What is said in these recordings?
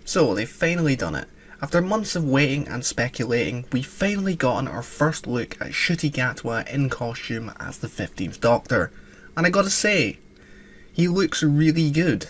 So they've finally done it. After months of waiting and speculating, we've finally gotten our first look at Ncuti Gatwa in costume as the 15th Doctor. And I gotta say, he looks really good.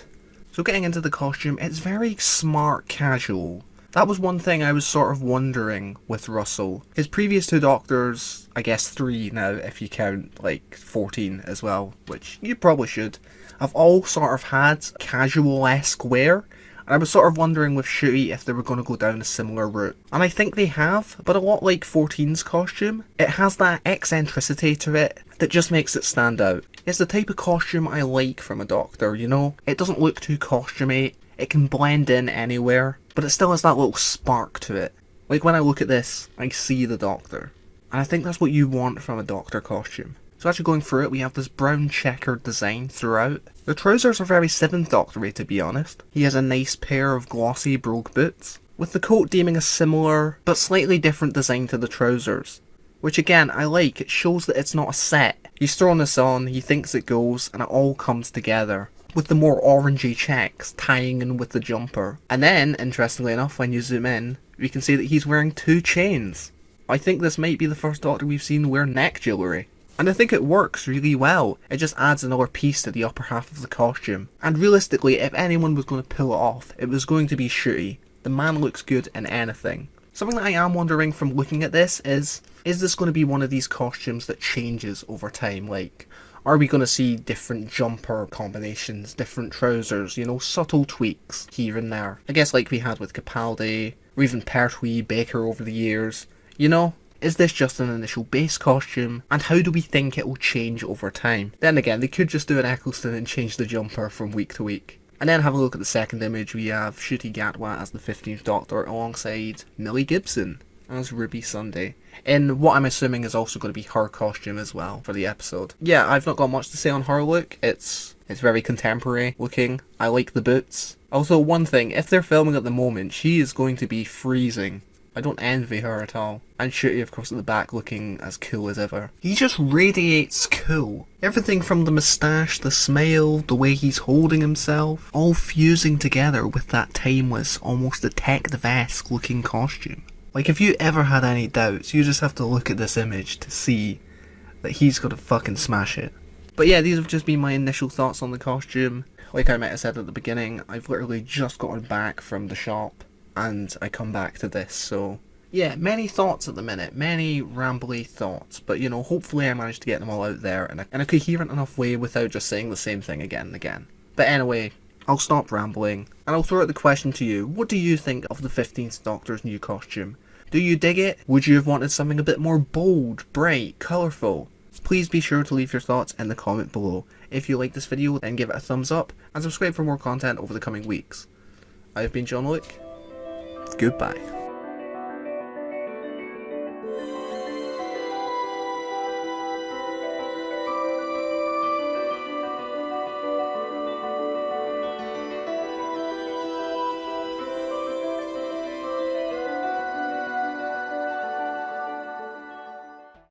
So getting into the costume, it's very smart casual. That was one thing I was sort of wondering with Russell. His previous two Doctors, I guess 3 now if you count like 14 as well, which you probably should, have all sort of had casual-esque wear. And I was sort of wondering with Ncuti if they were going to go down a similar route. And I think they have, but a lot like 14's costume, it has that eccentricity to it that just makes it stand out. It's the type of costume I like from a Doctor, you know? It doesn't look too costumey, it can blend in anywhere, but it still has that little spark to it. Like when I look at this, I see the Doctor. And I think that's what you want from a Doctor costume. So actually going through it, we have this brown checkered design throughout. The trousers are very 7th Doctor-y to be honest. He has a nice pair of glossy brogue boots, with the coat deeming a similar but slightly different design to the trousers. Which again, I like, it shows that it's not a set. He's thrown this on, he thinks it goes, and it all comes together. With the more orangey checks tying in with the jumper. And then, interestingly enough, when you zoom in, we can see that he's wearing 2 chains. I think this might be the first Doctor we've seen wear neck jewellery. And I think it works really well. It just adds another piece to the upper half of the costume. And realistically, if anyone was going to pull it off, it was going to be Ncuti. The man looks good in anything. Something that I am wondering from looking at this is this going to be one of these costumes that changes over time? Like, are we going to see different jumper combinations, different trousers, you know, subtle tweaks here and there? I guess like we had with Capaldi, or even Pertwee, Baker over the years. You know, is this just an initial base costume, and how do we think it will change over time? Then again, they could just do an Eccleston and change the jumper from week to week. And then have a look at the second image, we have Ncuti Gatwa as the 15th Doctor alongside Millie Gibson as Ruby Sunday, in what I'm assuming is also going to be her costume as well for the episode. Yeah, I've not got much to say on her look. It's very contemporary looking. I like the boots. Also, one thing, if they're filming at the moment, she is going to be freezing. I don't envy her at all. And Ncuti, of course, at the back looking as cool as ever. He just radiates cool. Everything from the moustache, the smile, the way he's holding himself, all fusing together with that timeless, almost detective-esque looking costume. Like, if you ever had any doubts, you just have to look at this image to see that he's gonna fucking smash it. But yeah, these have just been my initial thoughts on the costume. Like I might have said at the beginning, I've literally just gotten back from the shop, and I come back to this, so yeah, many thoughts at the minute, many rambly thoughts, but you know, hopefully I managed to get them all out there in a coherent enough way without just saying the same thing again and again. But anyway, I'll stop rambling, and I'll throw out the question to you. What do you think of the 15th Doctor's new costume? Do you dig it? Would you have wanted something a bit more bold, bright, colourful? Please be sure to leave your thoughts in the comment below. If you like this video, then give it a thumbs up, and subscribe for more content over the coming weeks. I've been Jean-Luc. Goodbye.